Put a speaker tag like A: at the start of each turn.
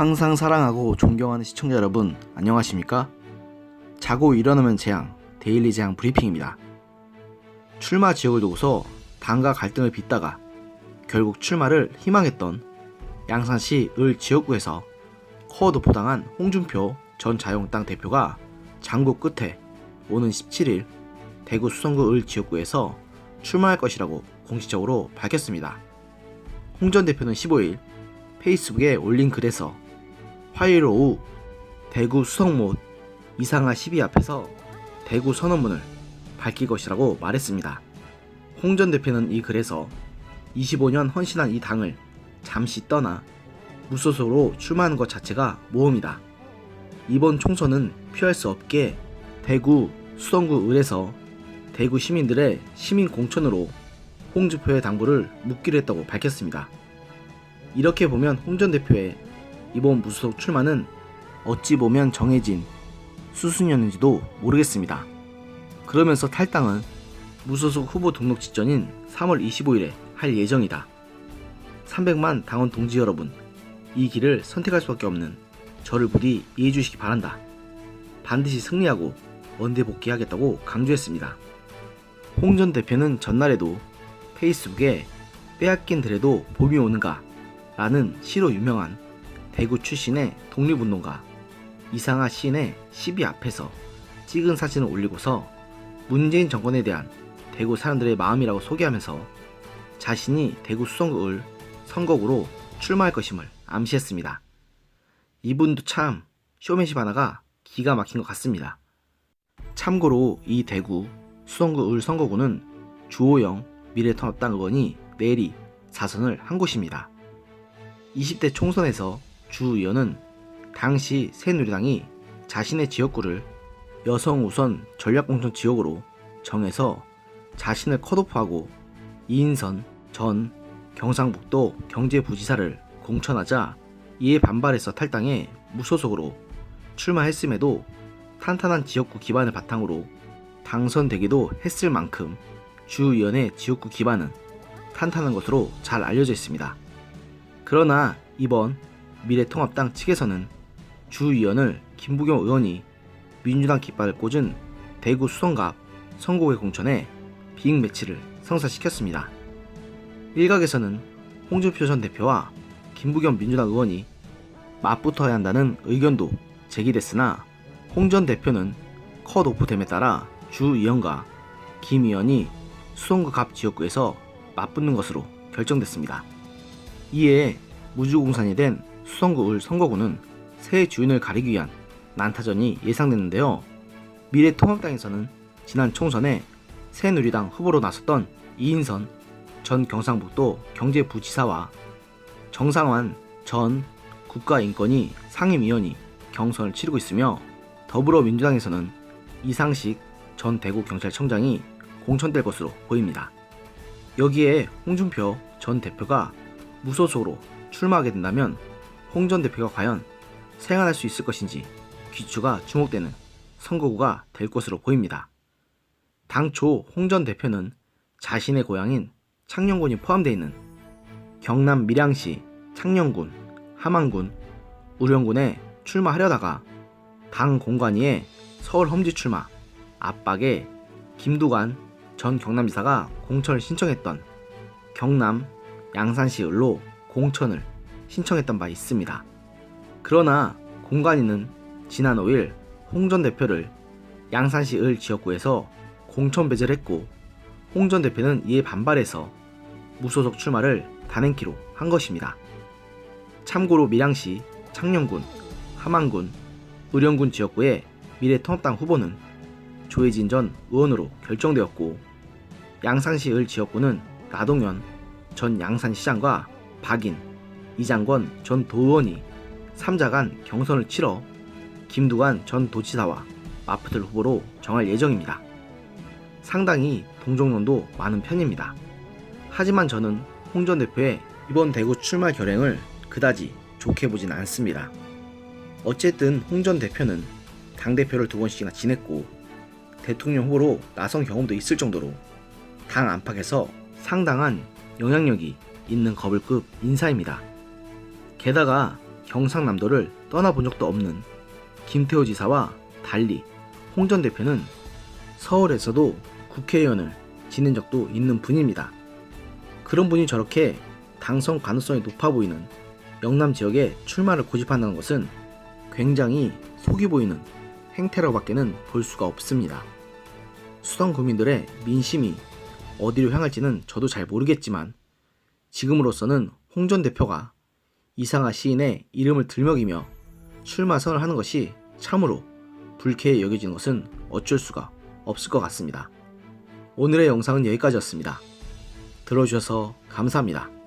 A: 항상 사랑하고 존경하는 시청자 여러분, 안녕하십니까? 자고 일어나면 재앙, 데일리 재앙 브리핑입니다. 출마 지역을 두고서 당과 갈등을 빚다가 결국 출마를 희망했던 양산시 을 지역구에서 컷오프 당한 홍준표 전 자유한국당 대표가 장고 끝에 오는 17일 대구 수성구 을 지역구에서 출마할 것이라고 공식적으로 밝혔습니다. 홍 전 대표는 15일 페이스북에 올린 글에서 화요일 오후 대구 수성못 이상하 12 앞에서 대구 선언문을 밝힐 것이라고 말했습니다. 홍 전 대표는 이 글에서 25년 헌신한 이 당을 잠시 떠나 무소속으로 출마하는 것 자체가 모험이다. 이번 총선은 피할 수 없게 대구 수성구 을에서 대구 시민들의 시민 공천으로 홍준표의 당부를 묻기로 했다고 밝혔습니다. 이렇게 보면 홍 전 대표의 이번 무소속 출마는 어찌 보면 정해진 수순이었는지도 모르겠습니다. 그러면서 탈당은 무소속 후보 등록 직전인 3월 25일에 할 예정이다. 300만 당원 동지 여러분, 이 길을 선택할 수밖에 없는 저를 부디 이해해 주시기 바란다. 반드시 승리하고 원대 복귀하겠다고 강조했습니다. 홍 전 대표는 전날에도 페이스북에 빼앗긴 들에도 봄이 오는가 라는 시로 유명한 대구 출신의 독립운동가 이상하 시인의 12 앞에서 찍은 사진을 올리고서 문재인 정권에 대한 대구 사람들의 마음이라고 소개하면서 자신이 대구 수성구 을 선거구로 출마할 것임을 암시했습니다. 이분도 참 쇼맨십 하나가 기가 막힌 것 같습니다. 참고로 이 대구 수성구 을 선거구는 주호영 미래통합당 의원이 내리 사선을 한 곳입니다. 20대 총선에서 주 의원은 당시 새누리당이 자신의 지역구를 여성 우선 전략공천 지역으로 정해서 자신을 컷오프하고 이인선 전 경상북도 경제부지사를 공천하자 이에 반발해서 탈당해 무소속으로 출마했음에도 탄탄한 지역구 기반을 바탕으로 당선되기도 했을 만큼 주 의원의 지역구 기반은 탄탄한 것으로 잘 알려져 있습니다. 그러나 이번 미래통합당 측에서는 주 의원을 김부겸 의원이 민주당 깃발을 꽂은 대구 수성갑 선거구에 공천해 비익 매치를 성사시켰습니다. 일각에서는 홍준표 전 대표와 김부겸 민주당 의원이 맞붙어야 한다는 의견도 제기됐으나 홍 전 대표는 컷오프됨에 따라 주 의원과 김 의원이 수성구 갑 지역구에서 맞붙는 것으로 결정됐습니다. 이에 무주공산이 된 수성구 을 선거구는 새 주인을 가리기 위한 난타전이 예상됐는데요. 미래통합당에서는 지난 총선에 새누리당 후보로 나섰던 이인선 전 경상북도 경제부지사와 정상환 전 국가인권위 상임위원이 경선을 치르고 있으며 더불어민주당에서는 이상식 전 대구경찰청장이 공천될 것으로 보입니다. 여기에 홍준표 전 대표가 무소속으로 출마하게 된다면 홍 전 대표가 과연 생활할 수 있을 것인지 귀추가 주목되는 선거구가 될 것으로 보입니다. 당초 홍 전 대표는 자신의 고향인 창녕군이 포함되어 있는 경남 밀양시 창녕군, 함안군, 우령군에 출마하려다가 당 공관위에 서울 험지 출마 압박에 김두관 전 경남지사가 공천을 신청했던 경남 양산시 을로 공천을 신청했던 바 있습니다. 그러나 공관위는 지난 5일 홍 전 대표를 양산시 을 지역구에서 공천 배제를 했고 홍 전 대표는 이에 반발해서 무소속 출마를 단행키로 한 것입니다. 참고로 밀양시 창녕군, 함안군, 의령군 지역구의 미래통합당 후보는 조혜진 전 의원으로 결정되었고 양산시 을 지역구는 나동현 전 양산시장과 박인, 이장권 전 도의원이 3자 간 경선을 치러 김두관 전 도지사와 맞붙을 후보로 정할 예정입니다. 상당히 동정론도 많은 편입니다. 하지만 저는 홍 전 대표의 이번 대구 출마 결행을 그다지 좋게 보진 않습니다. 어쨌든 홍 전 대표는 당대표를 2번씩이나 지냈고 대통령 후보로 나선 경험도 있을 정도로 당 안팎에서 상당한 영향력이 있는 거물급 인사입니다. 게다가 경상남도를 떠나본 적도 없는 김태호 지사와 달리 홍 전 대표는 서울에서도 국회의원을 지낸 적도 있는 분입니다. 그런 분이 저렇게 당선 가능성이 높아 보이는 영남 지역에 출마를 고집한다는 것은 굉장히 속이 보이는 행태라고 밖에는 볼 수가 없습니다. 수성 구민들의 민심이 어디로 향할지는 저도 잘 모르겠지만 지금으로서는 홍 전 대표가 이상하 시인의 이름을 들먹이며 출마 선언을 하는 것이 참으로 불쾌해 여겨지는 것은 어쩔 수가 없을 것 같습니다. 오늘의 영상은 여기까지였습니다. 들어주셔서 감사합니다.